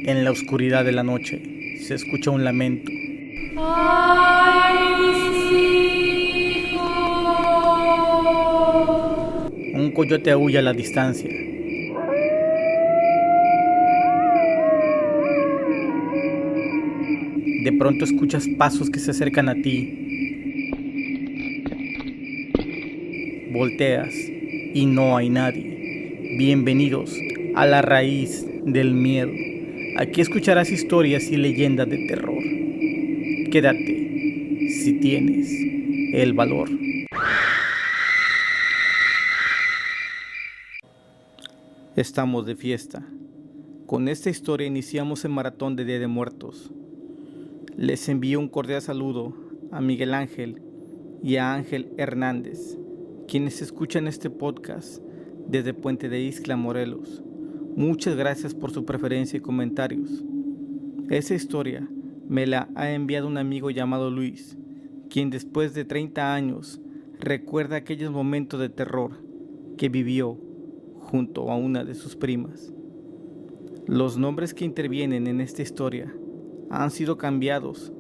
En la oscuridad de la noche se escucha un lamento. Un coyote aúlla a la distancia. De pronto escuchas pasos que se acercan a ti. Volteas y no hay nadie. Bienvenidos a la raíz del miedo. Aquí escucharás historias y leyendas de terror. Quédate si tienes el valor. Estamos de fiesta. Con esta historia iniciamos el maratón de Día de Muertos. Les envío un cordial saludo a Miguel Ángel y a Ángel Hernández, quienes escuchan este podcast desde Puente de Ixtla, Morelos. Muchas gracias por su preferencia y comentarios. Esa historia me la ha enviado un amigo llamado Luis, quien después de 30 años recuerda aquellos momentos de terror que vivió junto a una de sus primas. Los nombres que intervienen en esta historia han sido cambiados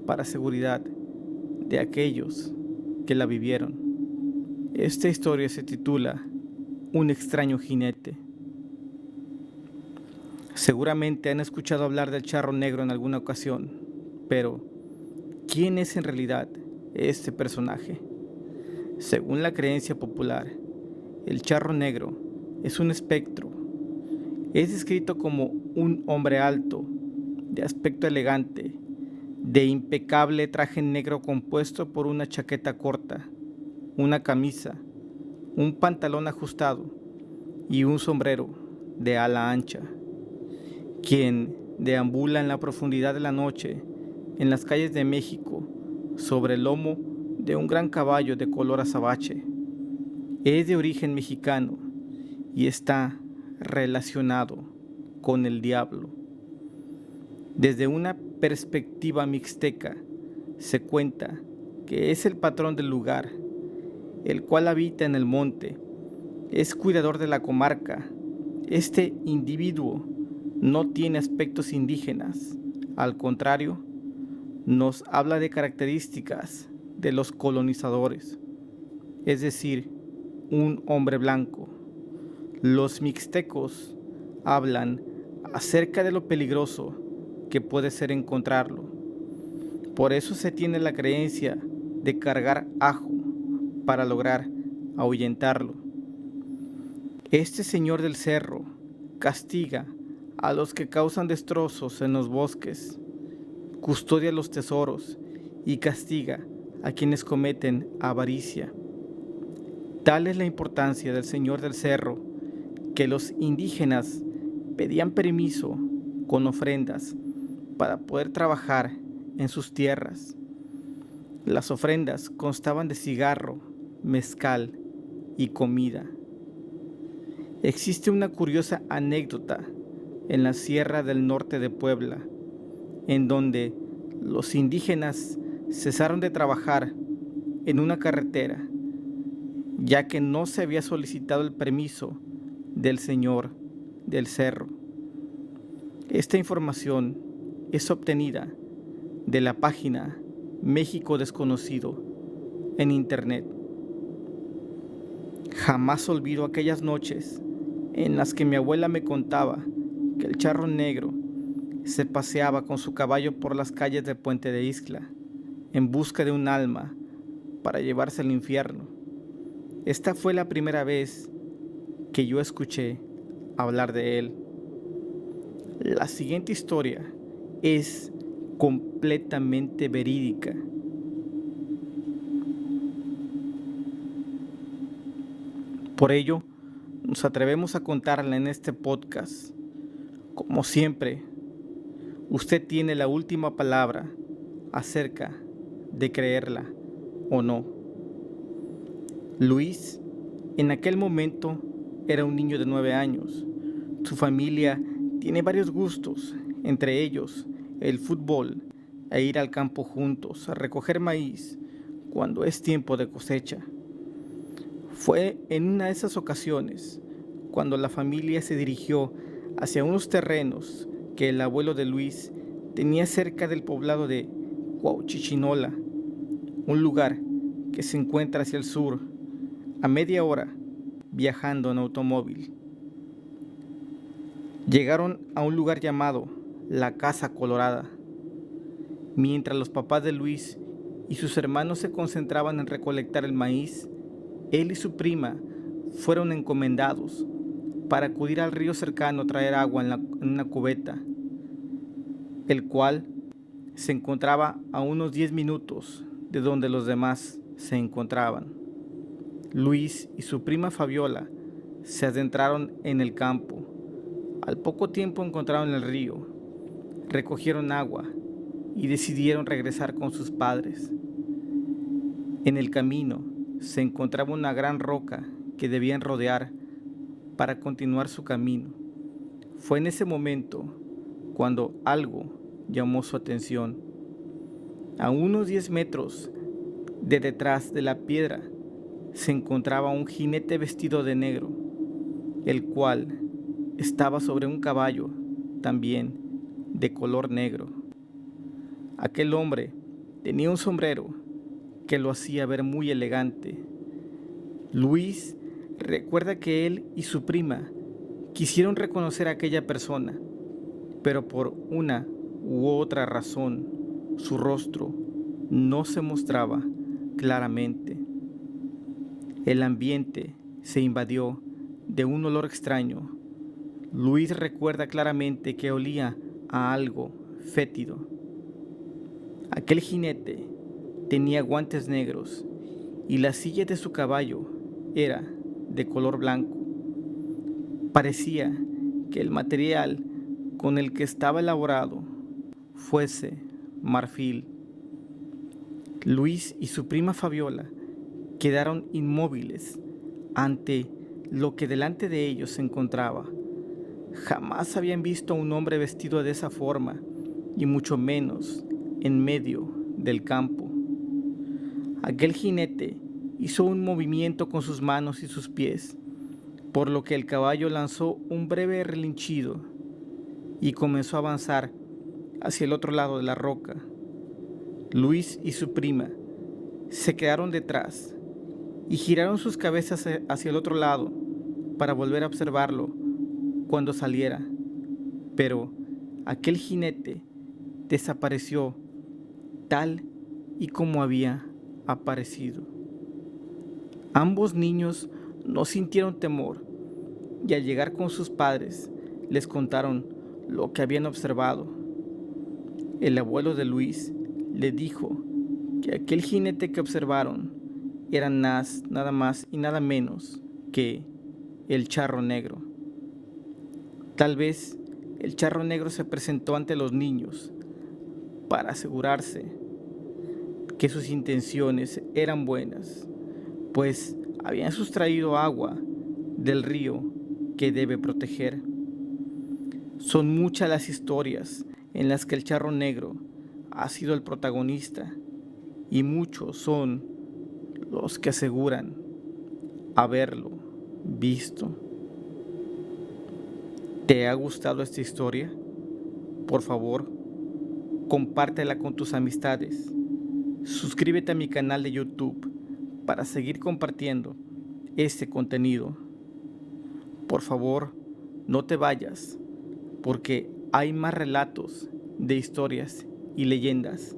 para seguridad de aquellos que la vivieron. Esta historia se titula Un extraño jinete. Seguramente han escuchado hablar del charro negro en alguna ocasión, pero ¿quién es en realidad este personaje? Según la creencia popular, el charro negro es un espectro. Es descrito como un hombre alto, de aspecto elegante, de impecable traje negro compuesto por una chaqueta corta, una camisa, un pantalón ajustado y un sombrero de ala ancha, quien deambula en la profundidad de la noche en las calles de México sobre el lomo de un gran caballo de color azabache. Es de origen mexicano y está relacionado con el diablo. Desde una perspectiva mixteca, se cuenta que es el patrón del lugar, el cual habita en el monte, es cuidador de la comarca. Este individuo no tiene aspectos indígenas, al contrario, nos habla de características de los colonizadores, es decir, un hombre blanco. Los mixtecos hablan acerca de lo peligroso que puede ser encontrarlo. Por eso se tiene la creencia de cargar ajo para lograr ahuyentarlo. Este señor del cerro castiga a los que causan destrozos en los bosques, custodia los tesoros y castiga a quienes cometen avaricia. Tal es la importancia del señor del cerro que los indígenas pedían permiso con ofrendas para poder trabajar en sus tierras. Las ofrendas constaban de cigarro, mezcal y comida. Existe una curiosa anécdota en la Sierra del Norte de Puebla, en donde los indígenas cesaron de trabajar en una carretera, ya que no se había solicitado el permiso del señor del cerro. Esta información es obtenida de la página México Desconocido en internet. Jamás olvido aquellas noches en las que mi abuela me contaba que el charro negro se paseaba con su caballo por las calles de Puente de Ixtla en busca de un alma para llevarse al infierno. Esta fue la primera vez que yo escuché hablar de él. La siguiente historia es completamente verídica. Por ello, nos atrevemos a contarla en este podcast. Como siempre, usted tiene la última palabra acerca de creerla o no. Luis, en aquel momento, era un niño de 9 años. Su familia tiene varios gustos, entre ellos el fútbol e ir al campo juntos a recoger maíz cuando es tiempo de cosecha. Fue en una de esas ocasiones cuando la familia se dirigió hacia unos terrenos que el abuelo de Luis tenía cerca del poblado de Cuauhchichinola, un lugar que se encuentra hacia el sur, a media hora viajando en automóvil. Llegaron a un lugar llamado la Casa Colorada. Mientras los papás de Luis y sus hermanos se concentraban en recolectar el maíz, él y su prima fueron encomendados para acudir al río cercano a traer agua en una cubeta, el cual se encontraba a unos 10 minutos de donde los demás se encontraban. Luis y su prima Fabiola se adentraron en el campo. Al poco tiempo encontraron el río, recogieron agua y decidieron regresar con sus padres. En el camino se encontraba una gran roca que debían rodear para continuar su camino. Fue en ese momento cuando algo llamó su atención. A unos 10 metros de detrás de la piedra se encontraba un jinete vestido de negro, el cual estaba sobre un caballo también de color negro. Aquel hombre tenía un sombrero que lo hacía ver muy elegante. Luis recuerda que él y su prima quisieron reconocer a aquella persona, pero por una u otra razón su rostro no se mostraba claramente. El ambiente se invadió de un olor extraño. Luis recuerda claramente que olía a algo fétido. Aquel jinete tenía guantes negros y la silla de su caballo era de color blanco. Parecía que el material con el que estaba elaborado fuese marfil. Luis y su prima Fabiola quedaron inmóviles ante lo que delante de ellos se encontraba. Jamás habían visto a un hombre vestido de esa forma, y mucho menos en medio del campo. Aquel jinete hizo un movimiento con sus manos y sus pies, por lo que el caballo lanzó un breve relinchido y comenzó a avanzar hacia el otro lado de la roca. Luis y su prima se quedaron detrás y giraron sus cabezas hacia el otro lado para volver a observarlo cuando saliera, pero aquel jinete desapareció tal y como había aparecido. Ambos niños no sintieron temor y al llegar con sus padres les contaron lo que habían observado. El abuelo de Luis le dijo que aquel jinete que observaron era nada más y nada menos que el Charro Negro. Tal vez el Charro Negro se presentó ante los niños para asegurarse que sus intenciones eran buenas, pues habían sustraído agua del río que debe proteger. Son muchas las historias en las que el Charro Negro ha sido el protagonista y muchos son los que aseguran haberlo visto. ¿Te ha gustado esta historia? Por favor, compártela con tus amistades. Suscríbete a mi canal de YouTube para seguir compartiendo este contenido. Por favor, no te vayas, porque hay más relatos de historias y leyendas.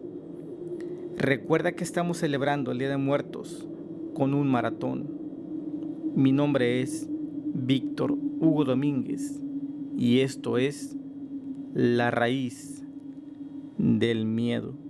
Recuerda que estamos celebrando el Día de Muertos con un maratón. Mi nombre es Víctor Hugo Domínguez y esto es La Raíz del Miedo.